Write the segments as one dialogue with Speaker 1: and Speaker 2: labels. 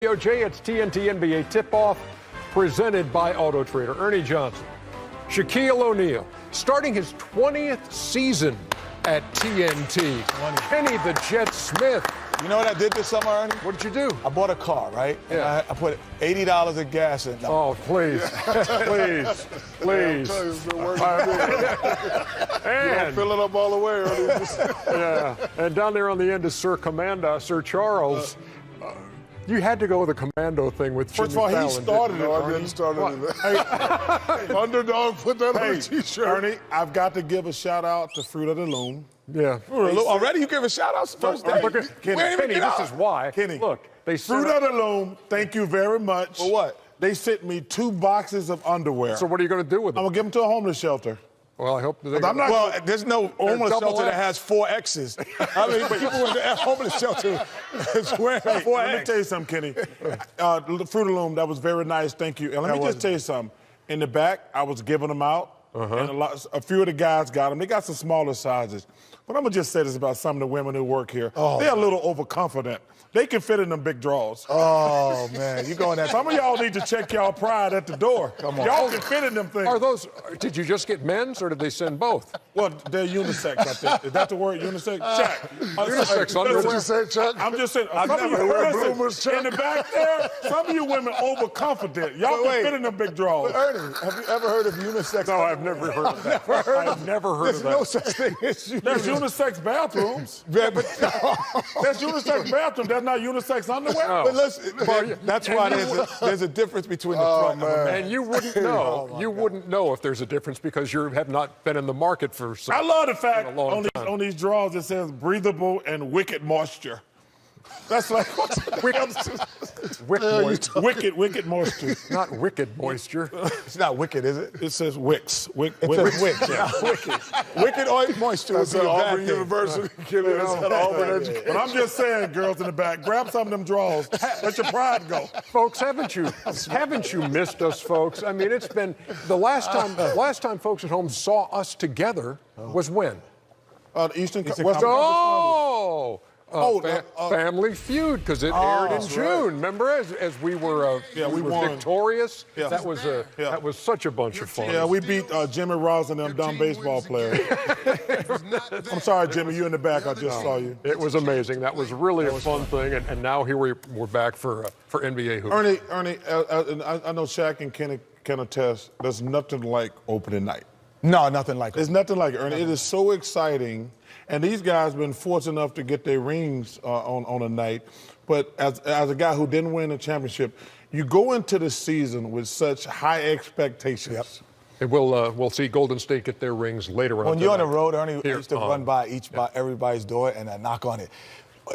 Speaker 1: OJ, it's TNT NBA tip-off presented by Auto Trader. Ernie Johnson, Shaquille O'Neal, starting his 20th season at TNT. Kenny the Jet Smith.
Speaker 2: You know what I did this summer, Ernie?
Speaker 1: What did you do?
Speaker 2: I bought a ar, right?
Speaker 1: Yeah.
Speaker 2: And I put $80 of gas in.
Speaker 1: Oh, please, please, please.
Speaker 3: And fill it up all the way, Ernie.
Speaker 1: yeah, and down there on the end is Sir Charles. You had to go with a commando thing with Jimmy
Speaker 3: First of all,
Speaker 1: Fallon,
Speaker 3: he started it.
Speaker 1: didn't you?
Speaker 3: I didn't start it. Hey, Underdog, put that on a T-shirt.
Speaker 4: Ernie, I've got to give a shout out to Fruit of the Loom.
Speaker 1: Yeah.
Speaker 2: Already you give a shout out first day?
Speaker 1: Kenny, this is why.
Speaker 4: Kenny,
Speaker 1: look, they
Speaker 4: Fruit of the Loom, thank you very much.
Speaker 2: For what?
Speaker 4: They sent me 2 boxes of underwear.
Speaker 1: So what are you going to do with them?
Speaker 4: I'm going to give them to a homeless shelter.
Speaker 1: Well, I hope that
Speaker 2: I'm not. Well, there's no homeless
Speaker 1: double
Speaker 2: shelter that
Speaker 1: X.
Speaker 2: has 4 X's. I mean, people in the homeless shelter is wearing 4
Speaker 4: Let me
Speaker 2: X.
Speaker 4: tell you something, Kenny. Fruit of the Loom, that was very nice. Thank you. And let me just tell you something. In the back, I was giving them out, and a few of the guys got them. They got some smaller sizes. But I'm going to just say this about some of the women who work here. They're a little overconfident. They can fit in them big drawers.
Speaker 2: Oh, man. You going that?
Speaker 4: Some of y'all need to check y'all pride at the door.
Speaker 2: Come on.
Speaker 4: Y'all can fit in them things.
Speaker 1: Are those? Did you just get men's, or did they send both?
Speaker 4: Well, they're unisex, I think. Is that the word, unisex? Check.
Speaker 1: Unisex
Speaker 3: What
Speaker 1: underwear.
Speaker 3: did you say, Chuck?
Speaker 4: I'm just saying,
Speaker 3: I've
Speaker 4: some of
Speaker 3: never
Speaker 4: you
Speaker 3: wear
Speaker 4: listen,
Speaker 3: bloomers, Chuck.
Speaker 4: in the back there, some of you women overconfident. Y'all can fit in them big drawers.
Speaker 2: Ernie, have you ever heard of unisex?
Speaker 1: No, I've never heard of that. I've never heard of
Speaker 2: There's no
Speaker 1: that.
Speaker 2: such thing as
Speaker 4: There's unisex bathrooms.
Speaker 2: Yeah, but
Speaker 4: There's unisex bathrooms. That's not unisex underwear.
Speaker 1: No.
Speaker 2: But listen, that's why there's a difference between the front and the back.
Speaker 1: And you wouldn't know. You wouldn't know if there's a difference because you have not been in the market for so
Speaker 4: I love the fact
Speaker 1: a long time.
Speaker 4: on these drawers it says breathable and wicked moisture. That's like wicked moisture.
Speaker 1: Not wicked moisture.
Speaker 2: It's not wicked, is it?
Speaker 4: It says Wicks.
Speaker 2: It says wick, yeah. Wicked oil moisture would
Speaker 3: That's
Speaker 2: be
Speaker 3: at
Speaker 2: a bad
Speaker 3: Auburn
Speaker 2: thing.
Speaker 3: University. Kenny, that's at Auburn education.
Speaker 4: But I'm just saying, girls in the back, grab some of them drawers. Let your pride go.
Speaker 1: Folks, haven't you missed us, folks? I mean, it's been the last time folks at home saw us together was when?
Speaker 4: Eastern
Speaker 1: Family Feud, because it aired in June. Remember, as we were
Speaker 4: we won.
Speaker 1: victorious.
Speaker 4: Yeah.
Speaker 1: That was such a bunch of fun.
Speaker 4: Yeah, we beat Jimmy Ross and them dumb baseball players. I'm sorry, Jimmy, you in the back. I just saw you.
Speaker 1: It was amazing. That was really a fun thing, and now here we're back for NBA hoops.
Speaker 4: Ernie, I know Shaq and Kenny can attest. There's nothing like opening night.
Speaker 2: No, nothing like it.
Speaker 4: There's nothing like it, Ernie. It is so exciting. And these guys been fortunate enough to get their rings on a night. But as a guy who didn't win a championship, you go into the season with such high expectations.
Speaker 2: Yep.
Speaker 1: And we'll see Golden State get their rings later on.
Speaker 2: When you're on the road, Ernie,
Speaker 1: Here,
Speaker 2: I used to run by everybody's door and I knock on it.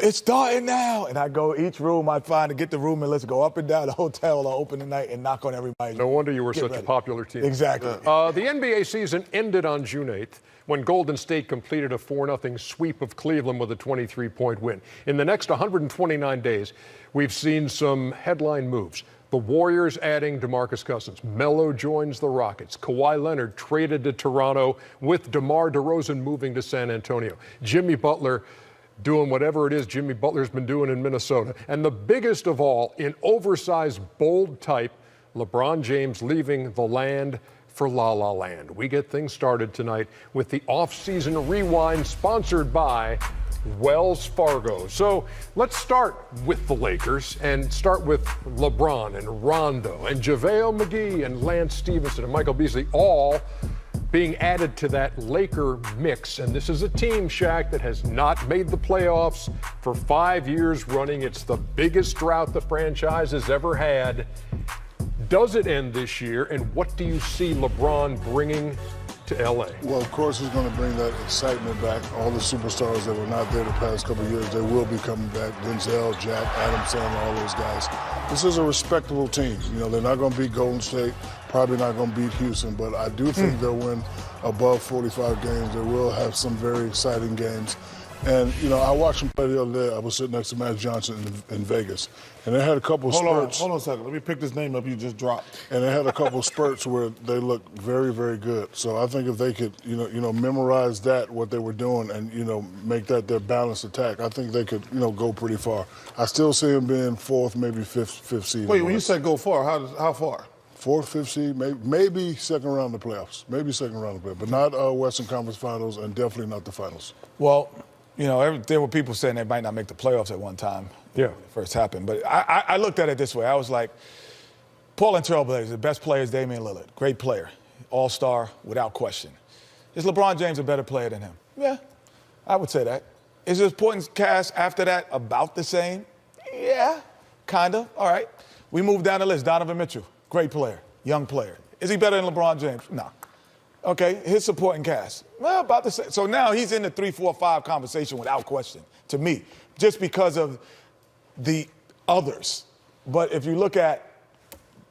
Speaker 2: It's starting now. And I go each room I find to get the room and let's go up and down the hotel or open the night and knock on everybody's door.
Speaker 1: No wonder you were such
Speaker 2: ready.
Speaker 1: a popular team.
Speaker 2: Exactly.
Speaker 1: The NBA season ended on June 8th when Golden State completed a 4-0 sweep of Cleveland with a 23-point win. In the next 129 days, we've seen some headline moves. The Warriors adding DeMarcus Cousins. Melo joins the Rockets. Kawhi Leonard traded to Toronto with DeMar DeRozan moving to San Antonio. Jimmy Butler doing whatever it is Jimmy Butler's been doing in Minnesota. And the biggest of all, in oversized, bold type, LeBron James leaving the land for La La Land. We get things started tonight with the off-season rewind sponsored by Wells Fargo. So let's start with the Lakers and start with LeBron and Rondo and JaVale McGee and Lance Stevenson and Michael Beasley all being added to that Laker mix. And this is a team, Shaq, that has not made the playoffs for 5 years running. It's the biggest drought the franchise has ever had. Does it end this year, and what do you see LeBron bringing to L.A.?
Speaker 3: Well, of course, he's going to bring that excitement back. All the superstars that were not there the past couple of years, they will be coming back. Denzel, Jack, Adam Sandler, all those guys. This is a respectable team. You know, they're not going to beat Golden State, probably not going to beat Houston, but I do think they'll win above 45 games. They will have some very exciting games. And, you know, I watched him play the other day. I was sitting next to Matt Johnson in Vegas. And they had a couple of spurts.
Speaker 4: Hold on a second. Let me pick this name up you just dropped.
Speaker 3: And they had a couple of spurts where they looked very, very good. So I think if they could, you know, memorize that, what they were doing, and, you know, make that their balanced attack, I think they could, you know, go pretty far. I still see them being fourth, maybe fifth seed.
Speaker 4: Wait, when you said go far, how far?
Speaker 3: Fourth, fifth seed, maybe second round of the playoffs. Maybe second round of the playoffs. But not Western Conference Finals and definitely not the finals.
Speaker 2: Well, you know, there were people saying they might not make the playoffs at one time.
Speaker 1: Yeah.
Speaker 2: When it first happened. But I looked at it this way. I was like, Portland Trailblazers, the best player is Damian Lillard. Great player. All-star, without question. Is LeBron James a better player than him? Yeah, I would say that. Is his supporting cast after that about the same? Yeah, kind of. All right. We move down the list. Donovan Mitchell, great player, young player. Is he better than LeBron James? No. Okay, his supporting cast, well, about the same. So now he's in the 3, 4, 5 conversation without question, to me, just because of the others. But if you look at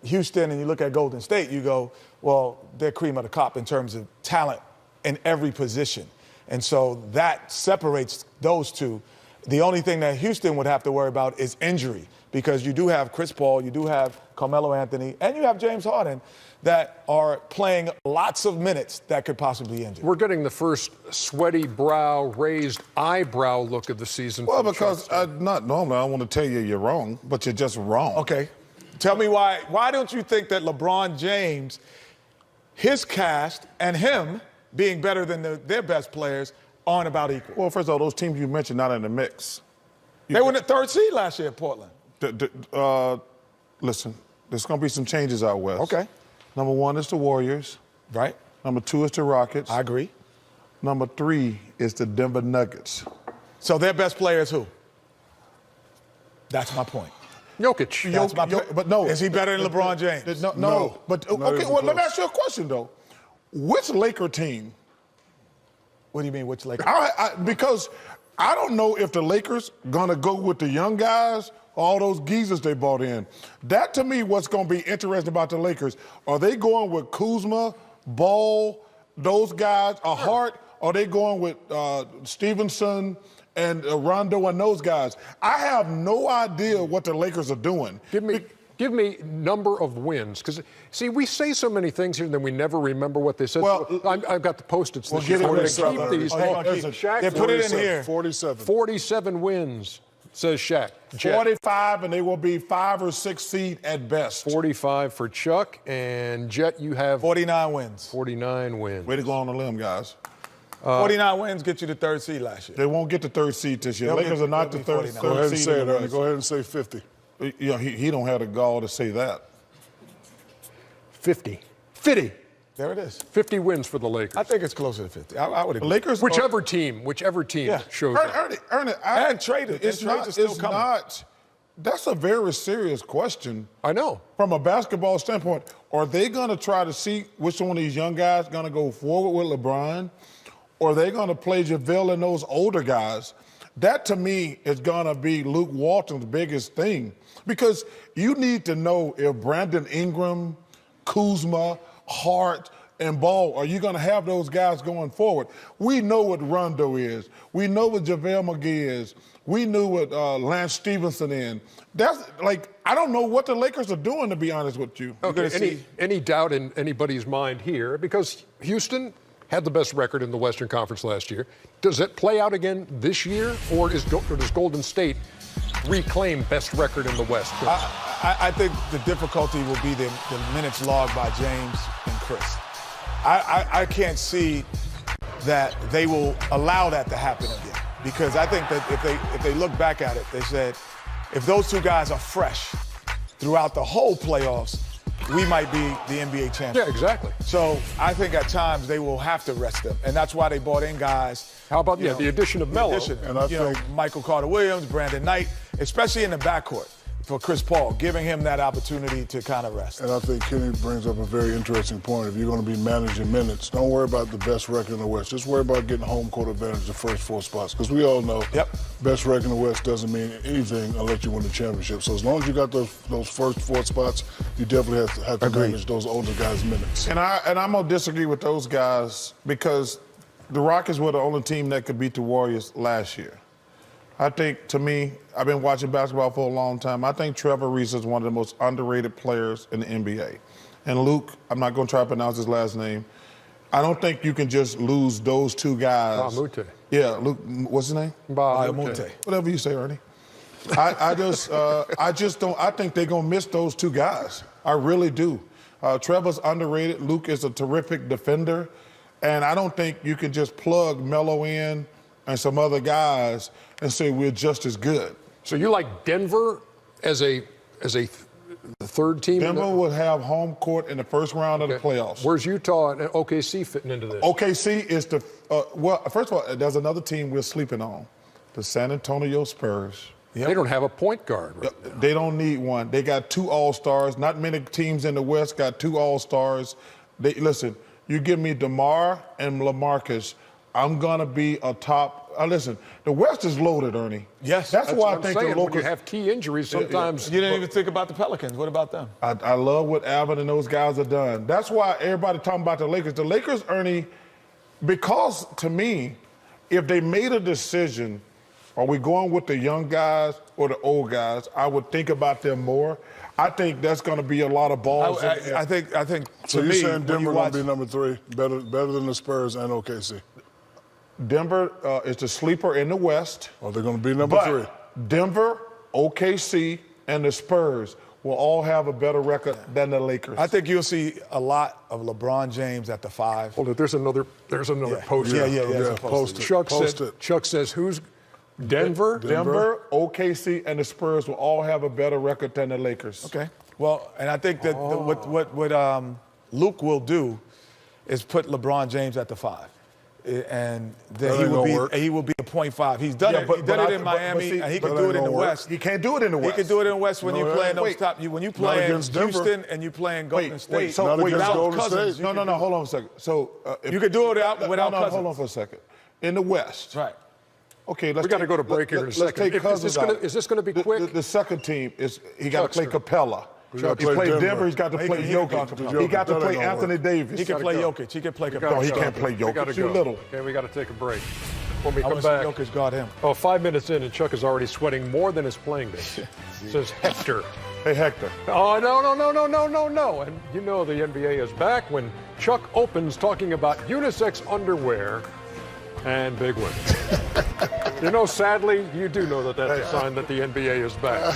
Speaker 2: Houston and you look at Golden State, you go, well, they're cream of the crop in terms of talent in every position. And so that separates those two. The only thing that Houston would have to worry about is injury, because you do have Chris Paul, you do have Carmelo Anthony, and you have James Harden that are playing lots of minutes that could possibly injure.
Speaker 1: We're getting the first sweaty brow, raised eyebrow look of the season.
Speaker 4: Well, because not normally I want to tell you you're wrong, but you're just wrong.
Speaker 2: Okay. Tell me why. Why don't you think that LeBron James, his cast, and him being better than their best players aren't about equal?
Speaker 4: Well, first of all, those teams you mentioned not in the mix.
Speaker 2: They were in the 3rd seed last year at Portland.
Speaker 4: Listen, there's going to be some changes out west.
Speaker 2: Okay.
Speaker 4: Number 1 is the Warriors.
Speaker 2: Right.
Speaker 4: Number 2 is the Rockets.
Speaker 2: I agree.
Speaker 4: Number 3 is the Denver Nuggets.
Speaker 2: So their best player is who? That's my point.
Speaker 1: Jokic.
Speaker 2: That's my point.
Speaker 4: But no.
Speaker 2: Is he better than LeBron James?
Speaker 4: No. But, okay, well, let me ask you a question, though. Which Laker team?
Speaker 2: What do you mean, which Lakers?
Speaker 4: Because I don't know if the Lakers going to go with the young guys, all those geezers they brought in. That, to me, what's going to be interesting about the Lakers. Are they going with Kuzma, Ball, those guys, Hart? Are they going with Stevenson and Rondo and those guys? I have no idea what the Lakers are doing.
Speaker 1: Give me number of wins. Because, see, we say so many things here and then we never remember what they said.
Speaker 4: Well,
Speaker 1: I've got the Post-its.
Speaker 4: Well, get it ready.
Speaker 1: Keep these.
Speaker 2: They put it in here.
Speaker 3: 47.
Speaker 1: 47 wins, says Shaq.
Speaker 4: 45, and they will be 5 or 6 seed at best.
Speaker 1: 45 for Chuck. And Jet, you have
Speaker 2: 49 wins.
Speaker 1: 49 wins.
Speaker 4: Way to go on the limb, guys.
Speaker 2: 49 wins get you the 3rd seed last year.
Speaker 4: They won't get the 3rd seed this year.
Speaker 2: They'll
Speaker 4: Lakers are not the
Speaker 2: they'll be
Speaker 4: 3rd
Speaker 2: 49.
Speaker 3: Go ahead and
Speaker 4: seed.
Speaker 3: say
Speaker 4: in
Speaker 3: it,
Speaker 4: the
Speaker 3: Ernie.
Speaker 4: West.
Speaker 3: Go ahead and say 50.
Speaker 4: Yeah, he don't have the gall to say that.
Speaker 1: 50. 50.
Speaker 2: There it is.
Speaker 1: 50 wins for the Lakers.
Speaker 2: I think it's closer to 50. I would agree.
Speaker 4: Lakers.
Speaker 1: Whichever team
Speaker 2: Yeah.
Speaker 1: shows up.
Speaker 4: Ernie,
Speaker 2: And traded.
Speaker 4: It's
Speaker 2: And trades
Speaker 4: not.
Speaker 2: are still
Speaker 4: It's
Speaker 2: coming.
Speaker 4: not. That's a very serious question.
Speaker 1: I know.
Speaker 4: From a basketball standpoint, are they going to try to see which one of these young guys going to go forward with LeBron, or are they going to play JaVale and those older guys? That, to me, is going to be Luke Walton's biggest thing, because you need to know if Brandon Ingram, Kuzma, Hart, and Ball, are you going to have those guys going forward? We know what Rondo is. We know what JaVale McGee is. We knew what Lance Stevenson is. That's like, I don't know what the Lakers are doing, to be honest with you.
Speaker 1: Okay, any doubt in anybody's mind here? Because Houston had the best record in the Western Conference last year. Does it play out again this year, or does Golden State reclaim best record in the West?
Speaker 2: I think the difficulty will be the minutes logged by James and Chris. I can't see that they will allow that to happen again, because I think that if they look back at it, they said, if those two guys are fresh throughout the whole playoffs, we might be the NBA champion.
Speaker 1: Yeah, exactly.
Speaker 2: So I think at times they will have to rest them, and that's why they brought in guys.
Speaker 1: How about the addition of Melo?
Speaker 3: And I think
Speaker 2: Michael Carter-Williams, Brandon Knight, especially in the backcourt for Chris Paul, giving him that opportunity to kind of rest.
Speaker 3: And I think Kenny brings up a very interesting point. If you're going to be managing minutes, don't worry about the best record in the West. Just worry about getting home court advantage the first 4 spots. Because we all know best record in the West doesn't mean anything unless you win the championship. So as long as you got those first 4 spots, you definitely have to manage those older guys' minutes.
Speaker 4: And I'm going to disagree with those guys, because the Rockets were the only team that could beat the Warriors last year. I think, to me, I've been watching basketball for a long time. I think Trevor Ariza is one of the most underrated players in the NBA. And Luke, I'm not going to try to pronounce his last name. I don't think you can just lose those two guys.
Speaker 1: Ba Mute.
Speaker 4: Yeah, Luke, what's his name?
Speaker 1: Ba Mute.
Speaker 4: Whatever you say, Ernie. I just don't. I think they're gonna miss those two guys. I really do. Trevor's underrated. Luke is a terrific defender, and I don't think you can just plug Melo in and some other guys and say we're just as good.
Speaker 1: So you like Denver as a third team?
Speaker 4: Denver will have home court in the first round of the playoffs.
Speaker 1: Where's Utah and OKC fitting into this?
Speaker 4: OKC is the well. First of all, there's another team we're sleeping on, the San Antonio Spurs.
Speaker 1: Yep. They don't have a point guard right now.
Speaker 4: They don't need one. They got two All-Stars. Not many teams in the West got two All-Stars. Listen, you give me DeMar and LaMarcus, I'm going to be a top. Listen, the West is loaded, Ernie.
Speaker 2: Yes.
Speaker 4: That's why I
Speaker 1: I'm
Speaker 4: think
Speaker 1: saying.
Speaker 4: the locals.
Speaker 1: When you have key injuries, sometimes.
Speaker 2: You didn't even think about the Pelicans. What about them?
Speaker 4: I love what Alvin and those guys have done. That's why everybody talking about the Lakers. The Lakers, Ernie, because to me, if they made a decision, are we going with the young guys or the old guys? I would think about them more. I think that's going to be a lot of balls.
Speaker 2: I think.
Speaker 3: So
Speaker 2: to
Speaker 3: you're
Speaker 2: me,
Speaker 3: saying Denver
Speaker 2: you
Speaker 3: going to be number 3, better than the Spurs and OKC?
Speaker 4: Denver is the sleeper in the West.
Speaker 3: Oh, they're going to be number 3.
Speaker 4: Denver, OKC, and the Spurs will all have a better record than the Lakers.
Speaker 2: I think you'll see a lot of LeBron James at the 5.
Speaker 1: Hold it. There's another poster.
Speaker 2: Yeah.
Speaker 3: Post it.
Speaker 1: Chuck says who's Denver?
Speaker 4: Denver, OKC, and the Spurs will all have a better record than the Lakers.
Speaker 2: Okay. Well, and I think that what Luke will do is put LeBron James at the 5. And then he will be a .5. He's done it. He did it in Miami, and he can do it in the West.
Speaker 4: He can't do it in the West.
Speaker 2: He can do it in the West when you're playing those top. When you play
Speaker 3: against Denver.
Speaker 2: Houston and you playing Golden State.
Speaker 3: Not against
Speaker 2: without
Speaker 3: Golden
Speaker 2: Cousins.
Speaker 3: State.
Speaker 4: No. Hold on a second. So
Speaker 2: you can do it without Cousins.
Speaker 4: Hold on for a second. In the West.
Speaker 2: Right.
Speaker 4: Okay,
Speaker 1: We got to go to break here in a second.
Speaker 4: Let's take Cousins out.
Speaker 1: Is this going to be quick?
Speaker 4: The second team he got to play Capella. He
Speaker 3: gotta
Speaker 4: plays
Speaker 3: play
Speaker 4: Denver. He's got to play Jokic. He got to play Anthony Davis.
Speaker 2: He can play Jokic. He can play
Speaker 4: No,
Speaker 2: Capella.
Speaker 4: he can't play
Speaker 1: We gotta
Speaker 4: Jokic.
Speaker 1: go.
Speaker 4: Too little.
Speaker 1: Okay, we got to take a break. When we
Speaker 2: I
Speaker 1: come
Speaker 2: want to
Speaker 1: back,
Speaker 2: see Jokic guard him.
Speaker 1: 5 minutes in, and Chuck is already sweating more than his playing days. Says Hector.
Speaker 4: Hey, Hector.
Speaker 1: Oh, no. And you know the NBA is back when Chuck opens talking about unisex underwear and big women. Sadly, you do know that that's a sign that the NBA is back.